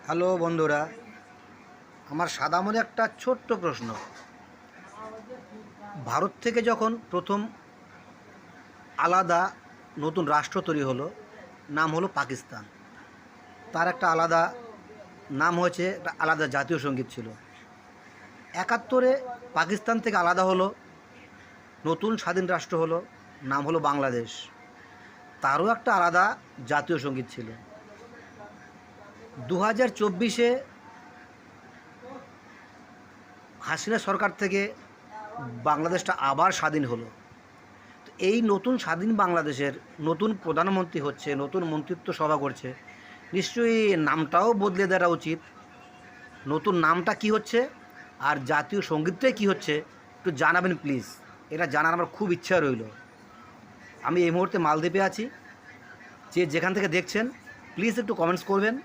Hello বন্ধুরা, আমার সাদা মনে একটা ছোট্ট প্রশ্ন। ভারত থেকে যখন প্রথম আলাদা নতুন রাষ্ট্র তৈরি হলো, নাম হলো পাকিস্তান। তার একটা আলাদা নাম হয়েছে, একটা আলাদা জাতীয় সঙ্গীত ছিল। ৭১-এ পাকিস্তান থেকে আলাদা হলো, নতুন স্বাধীন রাষ্ট্র হলো, নাম হলো বাংলাদেশ। তারও একটা আলাদা জাতীয় সঙ্গীত ছিল। ২০২৪-এ হাসিনা সরকার থেকে বাংলাদেশটা আবার স্বাধীন হলো। তো এই নতুন স্বাধীন বাংলাদেশের নতুন প্রধানমন্ত্রী হচ্ছে, নতুন মন্ত্রিত্ব সভা করছে, নিশ্চয়ই নামটাও বদলে দেওয়া উচিত। নতুন নামটা কি হচ্ছে আর জাতীয় সঙ্গীতটাই কী হচ্ছে একটু জানাবেন প্লিজ। এটা জানার আমার খুব ইচ্ছা রইল। আমি এই মুহূর্তে মালদ্বীপে আছি। যে যেখান থেকে দেখছেন প্লিজ একটু কমেন্টস করবেন।